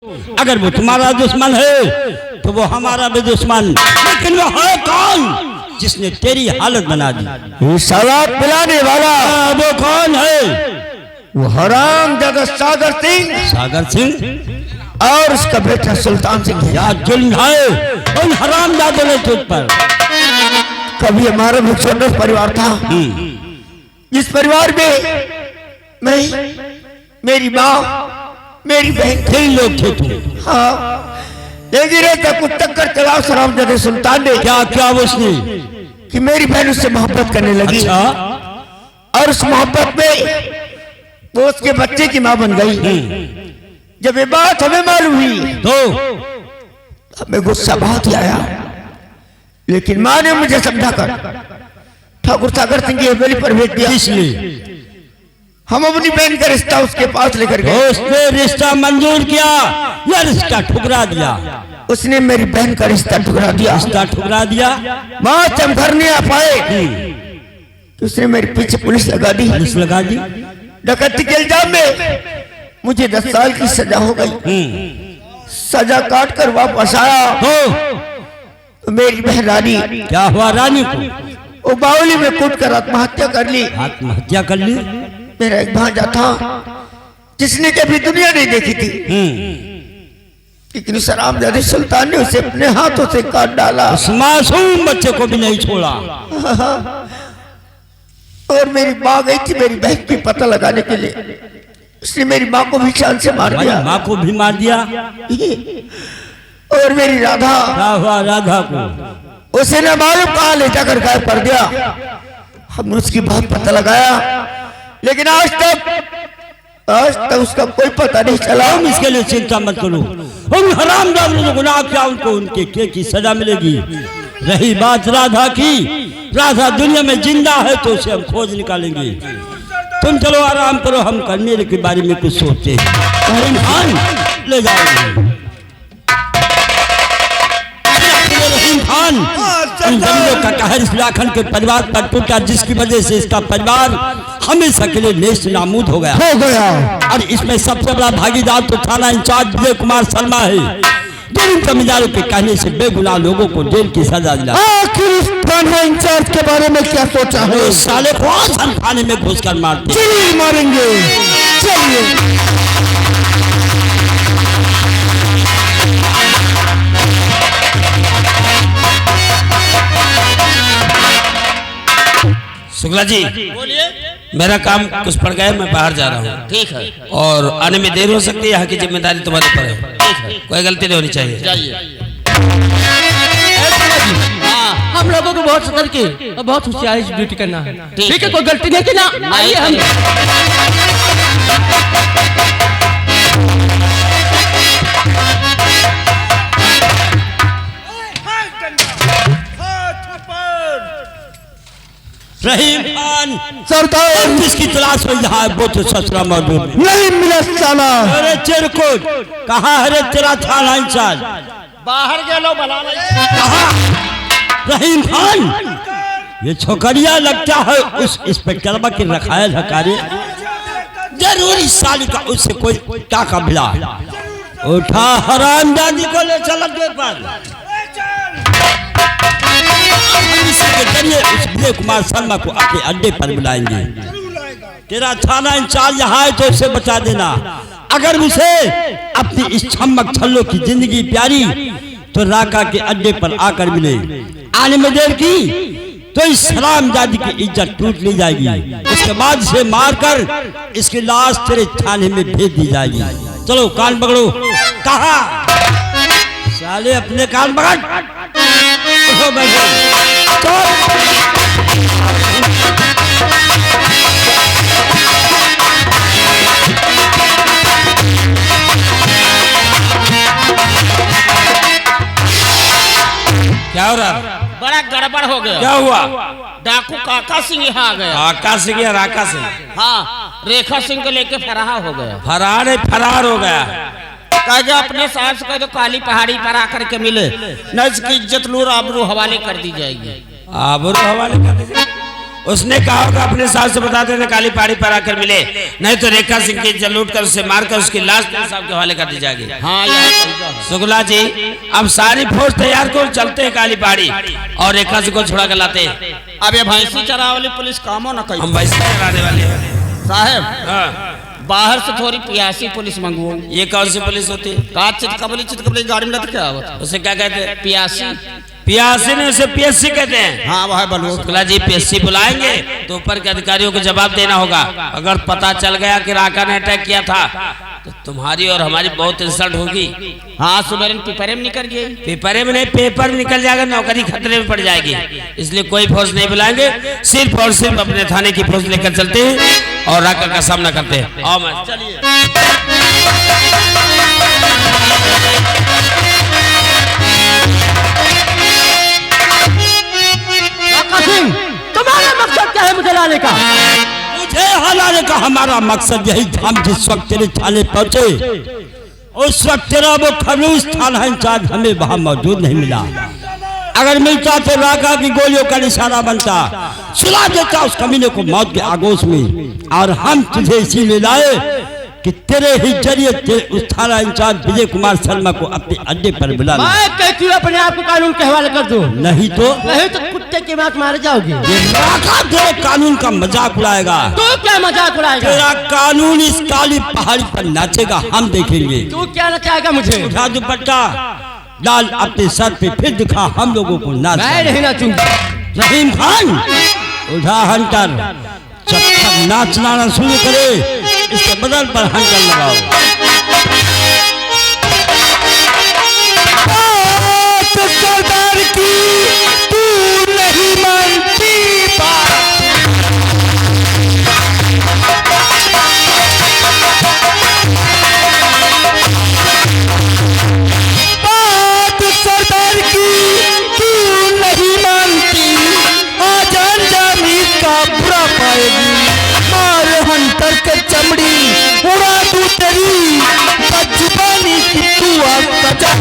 अगर वो तुम्हारा दुश्मन है तो वो हमारा भी दुश्मन, लेकिन वो है कौन जिसने तेरी हालत बना दी? शराब पिलाने वाला। वो कौन है? वो हरामजादा सागर सिंह। सागर सिंह और उसका बेटा सुल्तान सिंह है। या जुल्म है उन हरामजादों ने तुझ पर। कभी हमारा भी छोटा परिवार था, इस परिवार में मैं, मेरी माँ, मेरी बहन, 3 लोग थे तुम। हाँ, लेकिन रहता कुछ टक्कर चला उस हरामजादे सुल्तान ने। क्या क्या उसने? कि मेरी बहन उससे मोहब्बत करने लगी। अच्छा? और उस मोहब्बत में वो उसके बच्चे की माँ बन गई। जब ये बात हमें मालूम हुई तो हमें गुस्सा बहुत ही आया, लेकिन माँ ने मुझे समझा कर ठाकुर सागर सिंह की हवेली पर भेज दिया। इसलिए हम अपनी बहन का रिश्ता उसके पास लेकर गए। उसने रिश्ता मंजूर किया या रिश्ता ठुकरा दिया? उसने मेरी बहन का रिश्ता ठुकरा दिया। रिश्ता ठुकरा दिया। माँ से हम घर नहीं आ पाए तो उसने मेरे पीछे पुलिस लगा दी। पुलिस लगा दी। डकैती के इल्जाम में मुझे 10 साल की सजा हो गई। सजा काट कर वापस आया तो मेरी बहन रानी, क्या हुआ रानी को? वो बावली में कूद कर आत्महत्या कर ली। आत्महत्या कर ली? मेरा एक भांजा था जिसने कभी दुनिया नहीं देखी थी, लेकिन उस हरामजादे सुल्तान ने उसे अपने हाथों से काट डाला। उस मासूम बच्चे को भी नहीं छोड़ा। और मेरी माँ गई थी मेरी बहन की पता लगाने के लिए, उसने मेरी माँ को भी जान से मार दिया। माँ को भी मार दिया। और मेरी राधा, क्या हुआ राधा को? उसे न मालूम कहाँ ले जाकर गायब कर दिया। हमने उसकी बहुत पता लगाया, लेकिन आज तक उसका कोई पता नहीं चला। हम इसके लिए चिंता मत करो, उन हरामजादों ने गुनाह किया, उनको उनके किए की सजा मिलेगी। रही बात राधा की, राधा दुनिया में जिंदा है तो उसे हम खोज निकालेंगे। तुम चलो आराम करो, हम करने के बारे में कुछ सोचते हैं। ले जाओ खान। इन जंगलों का कहर इस लाखन के परिवार पर टूटा, जिसकी वजह से इसका परिवार हमेशा के लिए नेस्त नामूद हो गया। और इसमें सबसे बड़ा भागीदार तो थाना इंचार्ज विजय कुमार शर्मा है, जो इन जमींदारों के कहने से बेगुनाह लोगों को जेल की सजा दिला। आखिर इस थाना इंचार्ज के बारे में क्या सोचा है? उस साले को आसान थाने में घुसकर मारते। चलिए मारेंगे, चलिए। शुक्ला जी, बोलिए। मेरा काम कुछ पड़ गया, मैं बाहर जा रहा हूँ। ठीक है, और आने में देर हो सकती है, यहाँ की जिम्मेदारी तुम्हारे ऊपर है। ठीक है, कोई गलती नहीं होनी चाहिए। जाइए। हाँ, हम लोगों को बहुत सतर्क है और बहुत होशियारी से ड्यूटी करना है। ठीक ठीक है, है। कोई गलती नहीं की ना। आइए हम रहीम खान सरदार जिसकी तलाश में यहाँ वो तो ससुरा मौजूद नहीं मिला साला। अरे चिरकुट कहाँ है रे तेरा थाना इंचार्ज? बाहर गेलो बना रहीम खान, ये छोकरिया लगता है उस इंस्पेक्टर की रखायल हकारी। जरूर इस साली का उससे कोई टाका मिला। उठा हरामजादी को ले चल अड्डे पर। हम इसी के जरिए उस विजय कुमार शर्मा को अपने अड्डे पर बुलाएंगे। तेरा थाना इंचार्ज यहाँ है तो उसे बचा देना। अगर उसे अपनी इस छमक छल्लों की जिंदगी प्यारी तो राका के अड्डे पर आकर मिले। आने में देर की तो इस हरामजादी की इज्जत टूट ली जाएगी। उसके बाद इसे मारकर इसकी लाश तेरे थाने में भेज दी जाएगी। चलो कान पकड़ो। कहा साले अपने कान पकड़। उठो बैठो। क्या हो रहा? बड़ा गड़बड़ हो गया। क्या हुआ? डाकू काका सिंह यहाँ आ गया। आकाश सिंह या राका सिंह? हाँ, रेखा सिंह को लेके फरार हो गया। फरार है, फरार हो गया। कहा अपने साहब से कह दो काली पहाड़ी पर आकर के मिले, न इसकी इज्जत लूर आबरू हवाले कर दी जाएगी। आबरू हवाले कर दीजिए। उसने कहा होगा अपने साहब से बता देना काली पहाड़ी पर आकर मिले, नहीं तो रेखा सिंह की जलूट कर उसे मारकर उसकी लाश साहब के हवाले कर दी जाएगी। हाँ शुक्ला जी अब सारी फौज तैयार कर चलते हैं काली पहाड़ी और रेखा सिंह को छुड़ा कर लाते हैं। अब ये भैंसी चरा वाली पुलिस कामों ना कही हम वैसे कराने वाले हैं साहब। हाँ। बाहर से थोड़ी पियासी पुलिस मंगवाओ। ये कौन सी पुलिस होती है? चितकबली गाड़ी में क्या होता? उसे क्या कहते हैं? पियासी। पियासी ने उसे पीएससी कहते हैं। हाँ वह बलू। शुक्ला जी पीएससी बुलाएंगे तो ऊपर के अधिकारियों को जवाब देना होगा। अगर पता चल गया कि राका ने अटैक किया था तो तुम्हारी और हमारी बहुत इंसल्ट होगी। हाँ सुबह पेपर में निकल गई। पेपर में नहीं, पेपर में निकल जाएगा, नौकरी खतरे में पड़ जाएगी। इसलिए कोई फौज नहीं बुलाएंगे, सिर्फ और सिर्फ अपने थाने की फौज लेकर चलते हैं और राका का सामना करते हैं। आओ मैं चलिए। तुम्हारा मकसद क्या है मुझे लाने का? मुझे हलाने का हमारा मकसद यही था। हम जिस वक्त तेरे थाने पहुंचे उस वक्त तेरा वो खलूस थाना इंचार्ज हमें वहां मौजूद नहीं मिला। अगर मिलता तो राका की गोलियों का निशाना बनता, सुला देता उस कमीने को मौत के आगोश में। और हम तुझे इसीलिए लाए कि तेरे ही जरिए उस थाना इंचार्ज विजय कुमार शर्मा को अपने अड्डे पर बुला। मैं कहती हूँ अपने आप को कानून के हवाले कर दो, नहीं तो कुत्ते के मार मारे जाओगे। राका तेरे कानून का मजाक उड़ाएगा। तू क्या मजाक उड़ाएगा? तेरा कानून इस काली पहाड़ी पर नाचेगा, हम देखेंगे। तू क्या नचाएगा मुझे? उठा दुपट्टा डाल अपने सर पे, फिर दिखा हम लोगों को नाच। मैं नहीं नाचूंगा। रहीम खान उठा हंटर, जब तक नाचना ना शुरू करे इसके बदल पर हंटर लगाओ। बात सरदार की तू नहीं मानती, बात सरदार की तू नहीं मानती, आज अंजामी का बुरा पाएगी। मार हंटर के चमड़ी उड़ा दूं तेरी, बदजुबानी की तू आज सजा।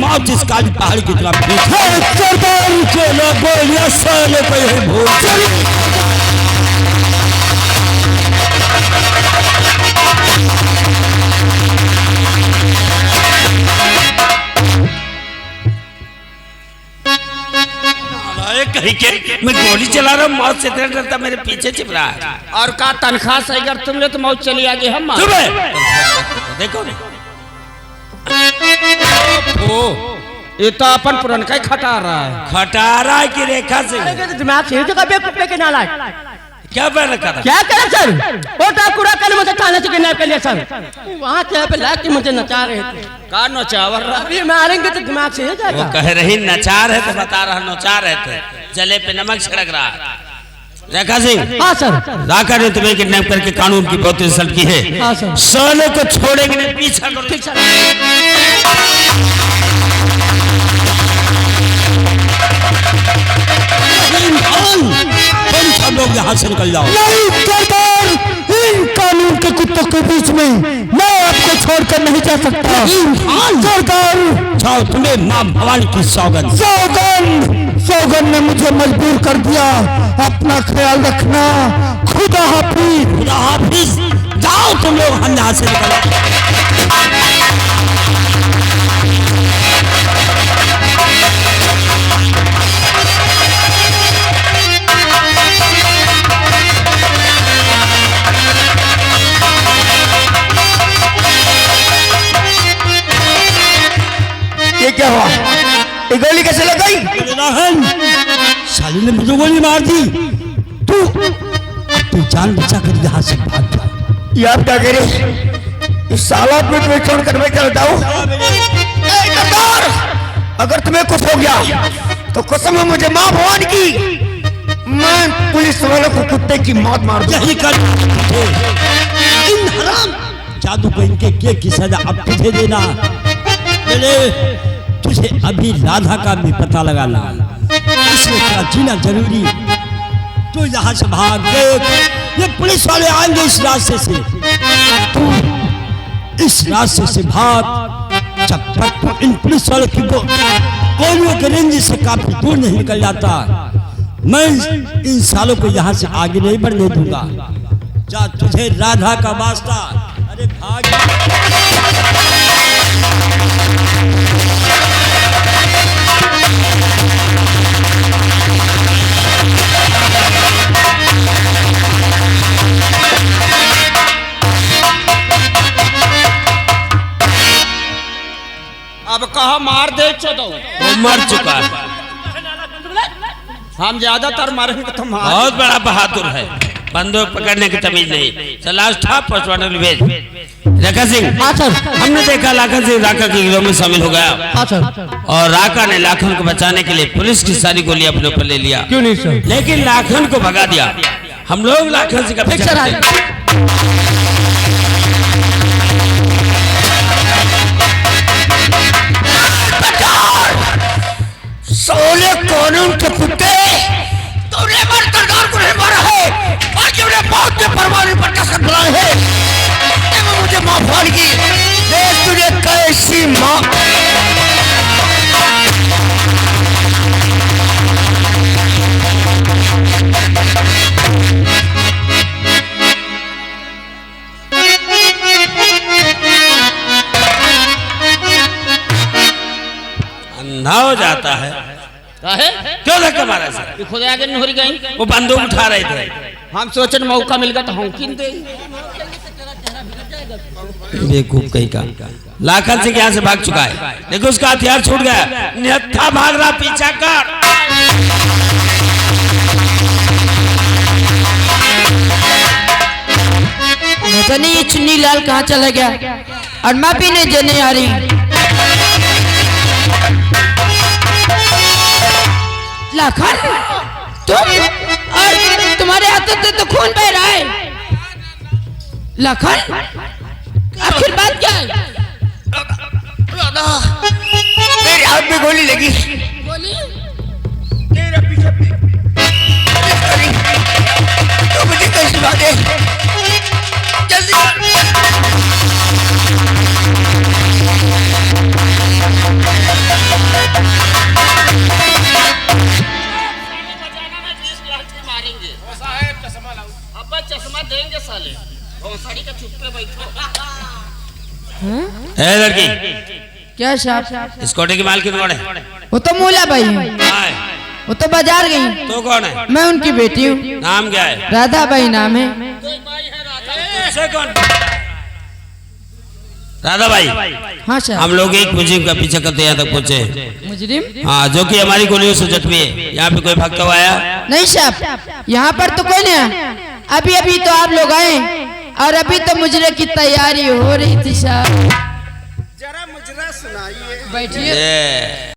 मौत इस काली पहाड़ी की तरफ चलो बोलिए साले को यही भूल कहीं के मैं गोली चला रहा हूँ, मौत से इतना डरता मेरे पीछे छिप रहा है। और का तनख्वाह सही कर तुमने तो मौत चली आगे हम देखो ओ ये तो अपन पुरनका ही खटा रहा है। खटारा की रेखा से दिमाग से तो कभी कुत्ते के नालायक क्या पहन रखा था? क्या करे सर? वो टाकुरा कल मुझे थाने से किडनैप कर लिया सर। वहाँ से पे लाके मुझे नचा रहे थे। का नचावर रहा? अभी मारेंगे तो दिमाग से हो जाएगा। वो कह रही नचार है तो बता रहा नचार है थे, जले पे नमक छिड़क रहा। रेखा सिंह, हाँ सर। राका ने तुम्हें किडनैप करके कानून की बहुत इंसल्ट की है। हाँ सर। सोने को छोड़ेंगे नहीं, पीछा करो। ठीक सर। तुम सब लोग यहाँ से निकल जाओ। नहीं सरदार, इन कानून के कुत्तों के बीच में मैं आपको छोड़कर नहीं जा सकता। सरदार, जाओ, तुम्हें माँ भवानी की सौगंध। सौगंध ने मुझे मजबूर कर दिया। अपना ख्याल रखना। खुदा हाफिज। खुदा हाफिज। जाओ तुम लोग, हम यहाँ से निकल। ये क्या हुआ? ये गोली कैसे लग गई? साली ने मुझे गोली मार दी। तू अपनी जान बचा कर यहाँ से भाग जा। ये आप क्या कह रहे? इस साला में तुम्हें छोड़कर मैं चलता हूँ। अगर तुम्हें कुछ हो गया तो कसम है मुझे माँ भवानी की, मैं पुलिस वालों को कुत्ते की मौत मार दूं। यही कर इन हराम जादू को इनके के की सजा अब तुझे देना। तुझे अभी राधा का भी पता लगाना, इसलिए तेरा जीना जरूरी। तू यहाँ से भाग। देख, ये पुलिस वाले आएंगे इस रास्ते से। तू इस रास्ते से भाग। जब तक तू इन पुलिस वालों की गोलियों के रेंज से काफी दूर नहीं निकल जाता, मैं इन सालों को यहाँ से आगे नहीं बढ़ने दूंगा। जा, तुझे राधा का वास्ता। अरे भाग। अब कहा मार दे चो वो मर चुका है। हम ज्यादातर मारेंगे तो मार। बहुत बड़ा बहादुर है, बंदूक पकड़ने की तमीज नहीं। चला था पोस्टमार्टम भेज। रेखा सिंह, हाँ सर। हमने देखा लाखन सिंह राका के गिरोह में शामिल हो गया। हाँ सर। और राका ने लाखन को बचाने के लिए पुलिस की सारी गोली अपने ऊपर ले लिया। क्यों नहीं सर? लेकिन लाखन को भगा दिया। हम लोग लाखन सिंह का ठीक पीछा सर। करते हैं। सोले कानून के कुत्ते, तूने हमारे सरदार को नहीं मारा है, बल्कि उन्हें मौत के परवाने पर कसम बुलाए है। मुझे माँ भवानी की, देख तुझे कैसी माँ। अंधा हो जाता है। क्यों धक्का मारा सर? खुद आगे नहरी गई। वो बंदूक उठा रहे थे। हम सोचन मौका मिल गया तो हम किन दे। बेवकूफ कहीं का। लाखन सिंह यहाँ से भाग चुका है, देखो उसका हथियार छूट गया। निहत्था भाग रहा, पीछा कर। पता नहीं ये चुन्नी लाल कहाँ चला गया और माँ भी नहीं जने आ रही। लाखन, तुम और तुम्हारे हाथों से तो खून बह रहा है। लाखन, आखिर बात क्या है? मेरे हाथ में गोली लगी। गोली? तेरा पीछे तो मुझे कैसी बात है? जल्दी अब्बा चश्मा देंगे साले भौंसड़ी का चुप पे बैठो। ए लड़की, क्या साहब? इस कोटे की मालकिन कौन है? वो तो मूला भाई है, कहाँ है? वो तो बाजार गई। तो कौन है? मैं उनकी बेटी हूँ, नाम क्या है? राधा बाई नाम है। तुझसे कौन? राधा भाई, हाँ साहब। हम लोग एक मुजिम का पीछा करते यहाँ तक पहुँचे। मुजरिम? हाँ, जो कि हमारी गोलियों से जख्मी है। यहाँ पे कोई भक्त आया? नहीं साहब, यहाँ पर तो कोई नहीं आया। अभी अभी तो आप लोग आए और अभी तो मुजरे की तैयारी हो रही थी साहब। जरा मुजरा सुनाइए। बैठिए। ए,